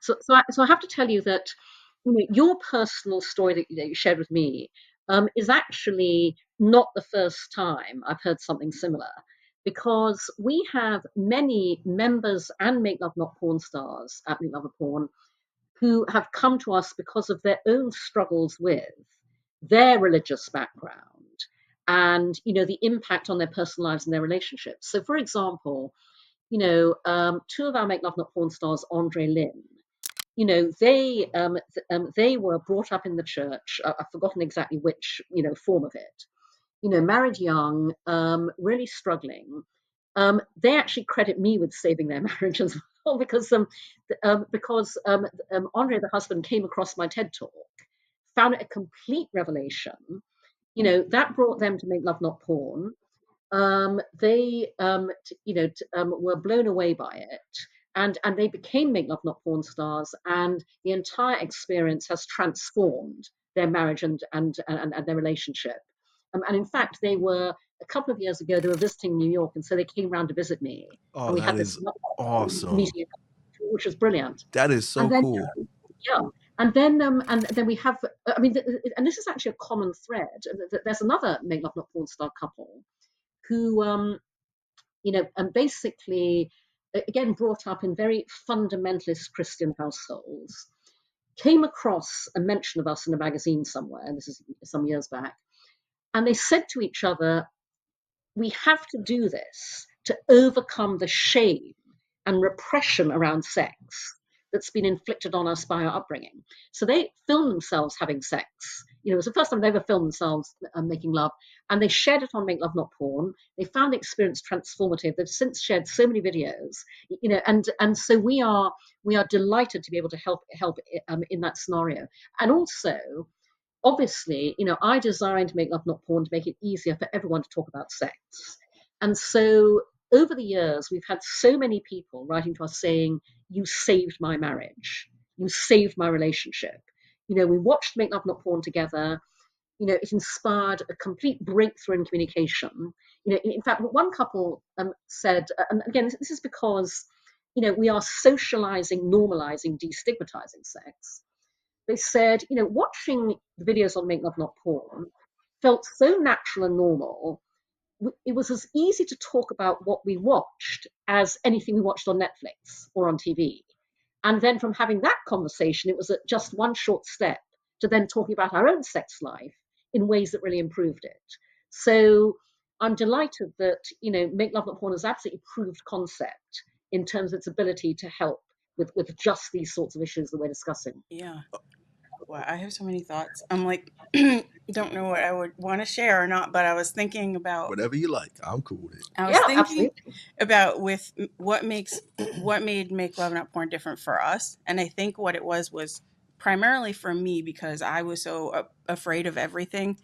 So I have to tell you that your personal story that you shared with me is actually not the first time I've heard something similar, because we have many members and Make Love Not Porn stars at Make Love Not Porn who have come to us because of their own struggles with their religious background and the impact on their personal lives and their relationships. So, for example, two of our Make Love Not Porn stars, Andre Lynn, they were brought up in the church. I've forgotten exactly which form of it. Married young, really struggling. They actually credit me with saving their marriage as well, because Andre, the husband, came across my TED talk, found it a complete revelation. That brought them to Make Love Not Porn. They were blown away by it, and they became Make Love Not Porn stars, and the entire experience has transformed their marriage and their relationship. And in fact, they were a couple of years ago. They were visiting New York, and so they came round to visit me, and Oh, we that had this is awesome. meeting, which was brilliant. That is And so then cool. yeah, and then we have. I mean, and this is actually a common thread. There's another Make Love Not Porn star couple who and basically, again, brought up in very fundamentalist Christian households, came across a mention of us in a magazine somewhere, and this is some years back, and they said to each other, we have to do this to overcome the shame and repression around sex that's been inflicted on us by our upbringing. So they filmed themselves having sex. It was the first time they ever filmed themselves making love, and they shared it on Make Love Not Porn. They found the experience transformative. They've since shared so many videos, and so we are delighted to be able to help in that scenario. And also, obviously, I designed Make Love Not Porn to make it easier for everyone to talk about sex. And so over the years, we've had so many people writing to us saying, you saved my marriage. You saved my relationship. We watched Make Love Not Porn together. It inspired a complete breakthrough in communication. In fact, one couple said, and again, this is because, we are socializing, normalizing, destigmatizing sex. They said, watching the videos on Make Love Not Porn felt so natural and normal. It was as easy to talk about what we watched as anything we watched on Netflix or on TV. And then from having that conversation, it was just one short step to then talking about our own sex life in ways that really improved it. So I'm delighted that, Make Love Not Porn is absolutely proved concept in terms of its ability to help with just these sorts of issues that we're discussing. Yeah. Wow, I have so many thoughts. I'm like, don't know what I would want to share or not, but Whatever you like, I'm cool with it. I was Yeah, thinking absolutely. about with what made Make Love Not Porn different for us, and I think what it was primarily for me because I was so afraid of everything.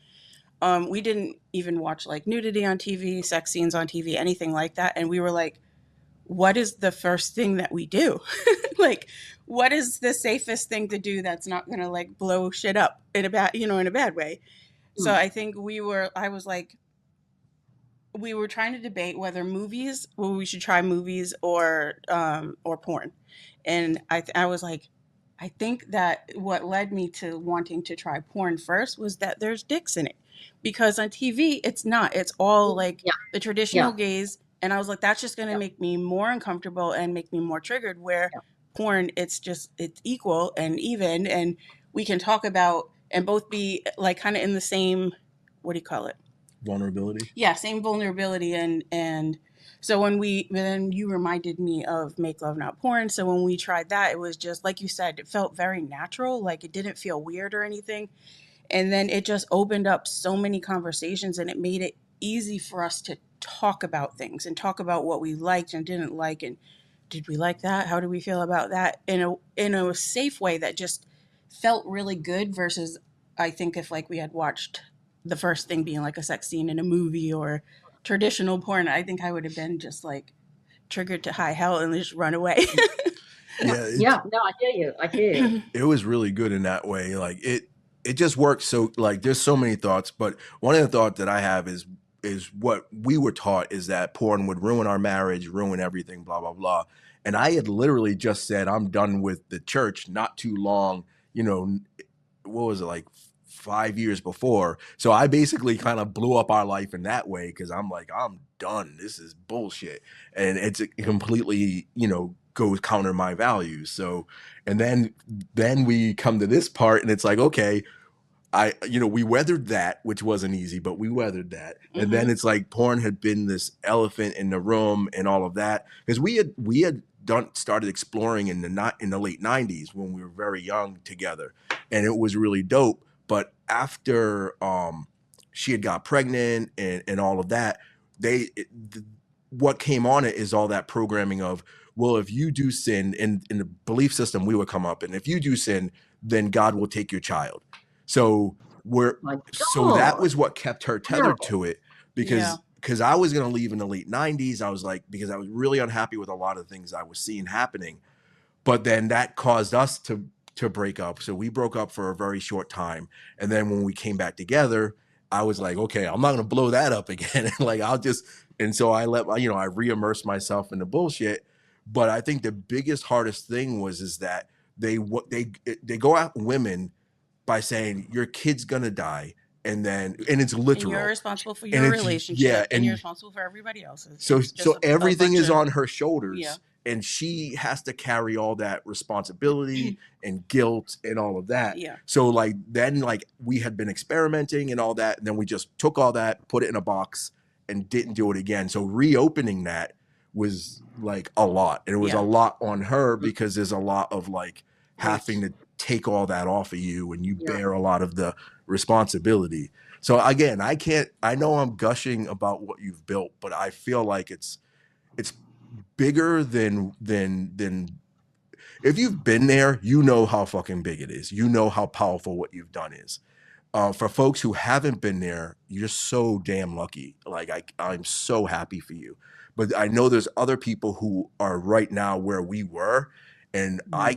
We didn't even watch like nudity on TV, sex scenes on TV, anything like that, and we were like, what is the first thing that we do? Like, what is the safest thing to do that's not gonna like blow shit up in a bad way? So Mm. I think I was like, we were trying to debate whether we should try movies or porn, and I was like, I think that what led me to wanting to try porn first was that there's dicks in it, because on TV it's not. It's all like Yeah, the yeah, traditional gaze, and I was like, that's just going to yeah, make me more uncomfortable and make me more triggered. Where yeah. porn, it's equal and even, and we can talk about and both be like kind of in the same, what do you call it? Vulnerability. Yeah, same vulnerability, and so when we then you reminded me of Make Love Not Porn. So when we tried that, it was just like you said, it felt very natural, like it didn't feel weird or anything. And then it just opened up so many conversations, and it made it easy for us to talk about things and talk about what we liked and didn't like, and did we like that? How do we feel about that in a safe way that just felt really good versus I think if like we had watched the first thing being like a sex scene in a movie or traditional porn, I think I would have been just like triggered to high hell and just run away. Yeah, Yeah, yeah. No, I hear you. I hear you. it was really good in that way. Like it just works. So like there's so many thoughts, but one of the thoughts that I have is what we were taught is that porn would ruin our marriage, ruin everything, blah blah blah. And I had literally just said, I'm done with the church not too long, what was it, like 5 years before. So I basically kind of blew up our life in that way, because I'm like, I'm done. This is bullshit. And it's completely, goes counter my values. So, and then we come to this part, and it's like, okay, we weathered that, which wasn't easy, but we weathered that. And then it's like porn had been this elephant in the room and all of that, because we had started exploring in the late 90s when we were very young together, and it was really dope. But after she had got pregnant and all of that, what came on it is all that programming of, well, if you do sin, in the belief system we would come up, and if you do sin, then God will take your child. So that was what kept her tethered to it, because I was going to leave in the late 90s. I was like, because I was really unhappy with a lot of things I was seeing happening. But then that caused us to break up. So we broke up for a very short time. And then when we came back together, I was like, okay, I'm not going to blow that up again. And so I I re-immersed myself in the bullshit. But I think the biggest, hardest thing is that they go at women by saying your kid's gonna die, and it's literal. And you're responsible for your relationship, and you're responsible for everybody else's. So everything is on her shoulders, and she has to carry all that responsibility and guilt and all of that. Yeah. So then we had been experimenting and all that, and then we just took all that, put it in a box, and didn't do it again. So reopening that was like a lot. And it was a lot on her, because there's a lot of having to take all that off of you, and you bear a lot of the responsibility. So again, I know I'm gushing about what you've built, but I feel like it's bigger than if you've been there, how fucking big it is. How powerful what you've done is. For folks who haven't been there, you're so damn lucky. I'm so happy for you. But I know there's other people who are right now where we were. And I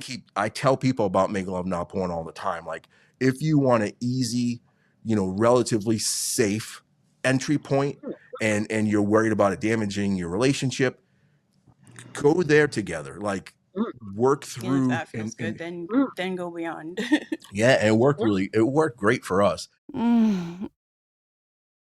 tell people about Make Love Not Porn all the time. Like, if you want an easy, relatively safe entry point, and you're worried about it damaging your relationship, go there together. Work through. If that feels good, then go beyond. Yeah, it worked great for us.